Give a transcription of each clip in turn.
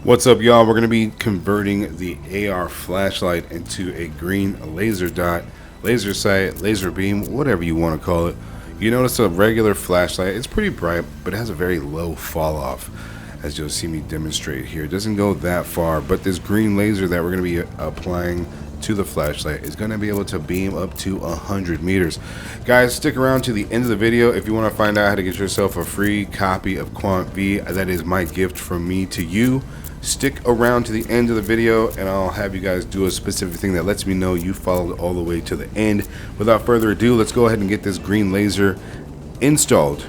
What's up, y'all? We're going to be converting the AR flashlight into a green laser dot, laser sight, laser beam, whatever you want to call it. You notice a regular flashlight, it's pretty bright, but it has a very low fall off, as you'll see me demonstrate here. It doesn't go that far, but this green laser that we're going to be applying to the flashlight is going to be able to beam up to 100 meters. Guys, stick around to the end of the video if you want to find out how to get yourself a free copy of Quant V. That is my gift from me to you. Stick around to the end of the video and I'll have you guys do a specific thing that lets me know you followed all the way to the end. Without further ado, let's go ahead and get this green laser installed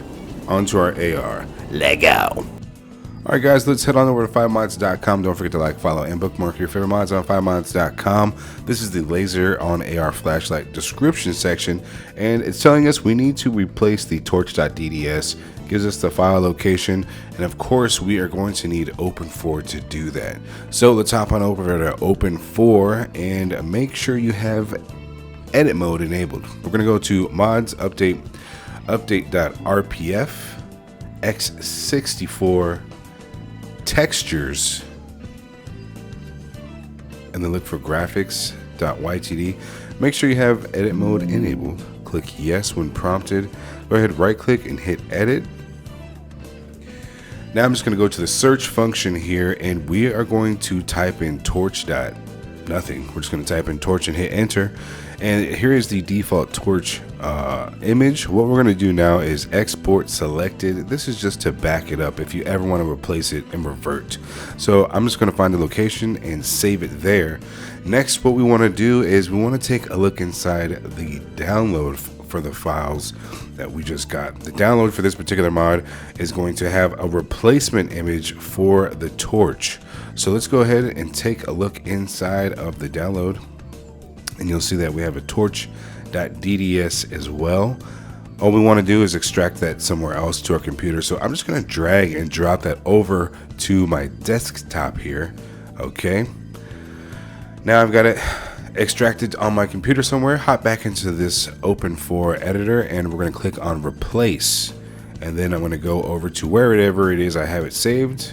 onto our AR. Lego. Alright guys, let's head on over to 5mods.com. Don't forget to like, follow, and bookmark your favorite mods on 5mods.com. This is the laser on AR flashlight description section, and it's telling us we need to replace the torch.dds. Gives us the file location, and of course we are going to need Open4 to do that. So let's hop on over to Open4 and make sure you have edit mode enabled. We're going to go to mods, update.rpf, x64, textures, and then look for graphics.ytd. Make sure you have edit mode enabled. Click yes when prompted. Go ahead, right click and hit edit. Now I'm just going to go to the search function here, and we are going to type in torch dot nothing. We're just going to type in torch and hit enter, and here is the default torch image. What we're going to do now is export selected. This is just to back it up if you ever want to replace it and revert. So I'm just going to find the location and save it there. Next, what we want to do is we want to take a look inside the download for the files that we just got. The download for this particular mod is going to have a replacement image for the torch. So let's go ahead and take a look inside of the download, and you'll see that we have a torch.dds as well. All we want to do is extract that somewhere else to our computer. So I'm just going to drag and drop that over to my desktop here. Okay. Now I've got it extracted on my computer somewhere. Hop back into this Open4 editor, and we're going to click on replace, and then I'm going to go over to wherever it is I have it saved,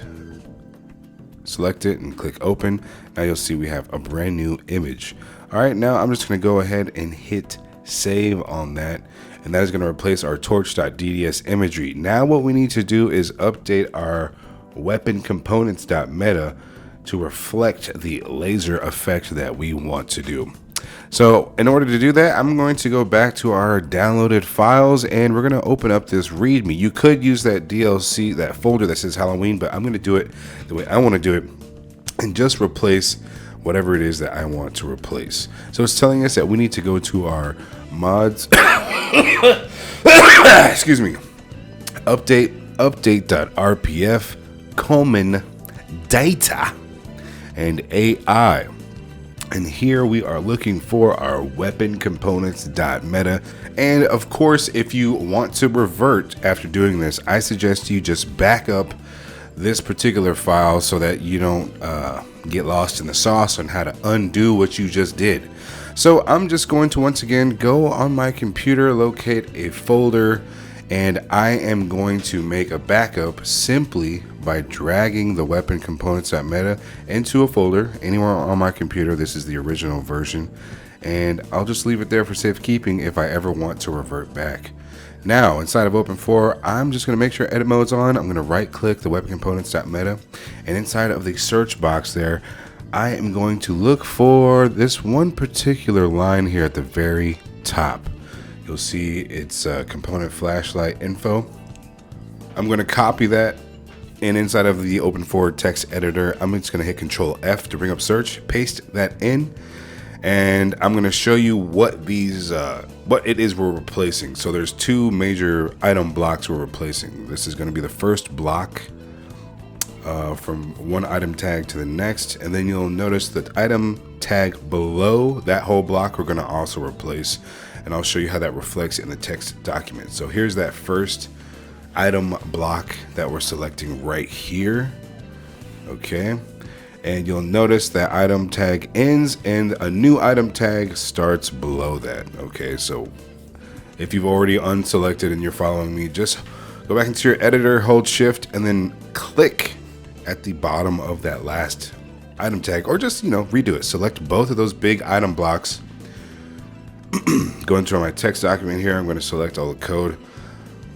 select it and click open. Now you'll see we have a brand new image. Alright, now I'm just going to go ahead and hit save on that, and that is going to replace our torch.dds imagery. Now what we need to do is update our weapon components.meta to reflect the laser effect that we want to do. So in order to do that, I'm going to go back to our downloaded files, and we're going to open up this readme. You could use that DLC, that folder that says Halloween, but I'm going to do it the way I want to do it and just replace whatever it is that I want to replace. So it's telling us that we need to go to our mods excuse me, update.rpf common data and AI, and here we are looking for our weapon components.meta. And of course, if you want to revert after doing this, I suggest you just back up this particular file so that you don't get lost in the sauce on how to undo what you just did. So I'm just going to once again go on my computer, locate a folder, and I am going to make a backup simply by dragging the weapon components.meta into a folder anywhere on my computer. This is the original version, and I'll just leave it there for safekeeping if I ever want to revert back. Now inside of Open4, I'm just going to make sure edit mode's on. I'm going to right click the weapon components.meta, and inside of the search box there, I am going to look for this one particular line here at the very top. You'll see it's component flashlight info. I'm going to copy that, and inside of the Open4 text editor, I'm just going to hit Control F to bring up search, paste that in, and I'm going to show you what these what it is we're replacing. So there's two major item blocks we're replacing. This is going to be the first block from one item tag to the next, and then you'll notice that item tag below that whole block we're going to also replace, and I'll show you how that reflects in the text document. So here's that first item block that we're selecting right here. Okay, and you'll notice that item tag ends and a new item tag starts below that. Okay, so if you've already unselected and you're following me, just go back into your editor, hold shift, and then click at the bottom of that last item tag, or just, redo it. Select both of those big item blocks. Go into my text document here. I'm going to select all the code,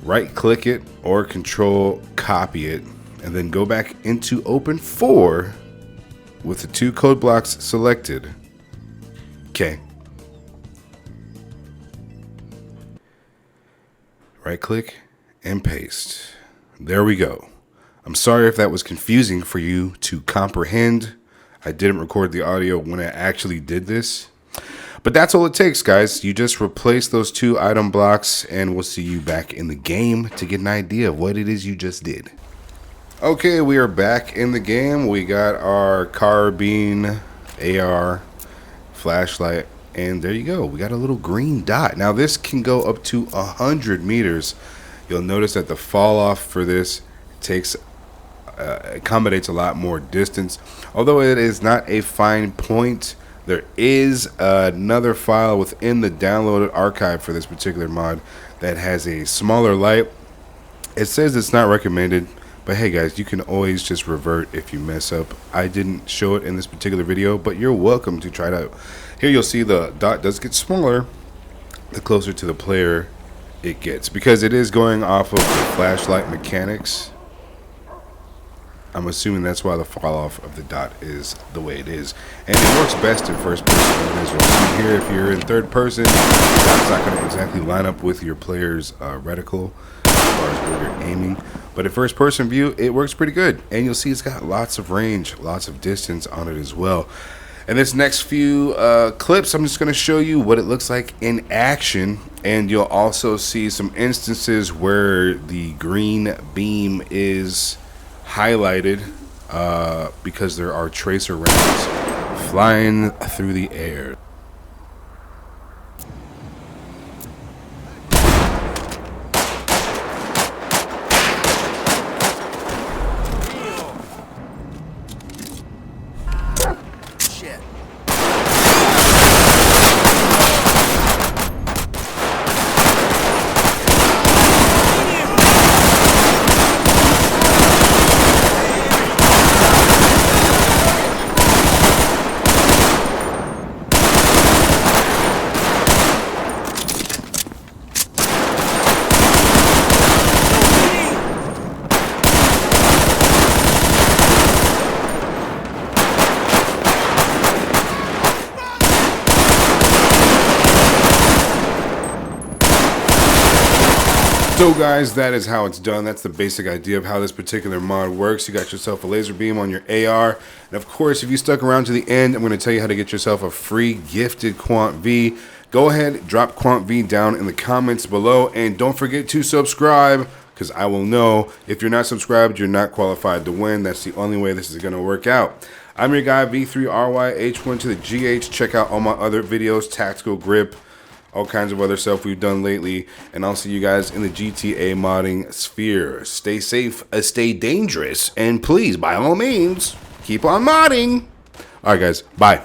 right click it or control copy it, and then go back into Open4 with the 2 code blocks selected. Okay. Right click and paste. There we go. I'm sorry if that was confusing for you to comprehend. I didn't record the audio when I actually did this. But that's all it takes, guys. You just replace those 2 item blocks and we'll see you back in the game to get an idea of what it is you just did. Okay, we are back in the game. We got our carbine, AR, flashlight, and there you go. We got a little green dot. Now this can go up to 100 meters. You'll notice that the fall off for this accommodates a lot more distance. Although it is not a fine point, there is another file within the downloaded archive for this particular mod that has a smaller light. It says it's not recommended, but hey guys, you can always just revert if you mess up. I didn't show it in this particular video, but you're welcome to try it out. Here you'll see the dot does get smaller the closer to the player it gets, because it is going off of the flashlight mechanics. I'm assuming that's why the fall off of the dot is the way it is. And it works best in first person. As you'll see here, if you're in third person, the dot's not going to exactly line up with your player's reticle as far as where you're aiming. But in first person view, it works pretty good. And you'll see it's got lots of range, lots of distance on it as well. In this next few clips, I'm just going to show you what it looks like in action. And you'll also see some instances where the green beam is highlighted because there are tracer rounds flying through the air. So guys, that is how it's done. That's the basic idea of how this particular mod works. You got yourself a laser beam on your AR. And of course, if you stuck around to the end, I'm going to tell you how to get yourself a free gifted Quant V. Go ahead, drop Quant V down in the comments below. And don't forget to subscribe, because I will know if you're not subscribed, you're not qualified to win. That's the only way this is going to work out. I'm your guy, V3RYH1 to the GH. Check out all my other videos, Tactical Grip, all kinds of other stuff we've done lately, and I'll see you guys in the GTA modding sphere. Stay safe, stay dangerous, and please, by all means, keep on modding. All right, guys, bye.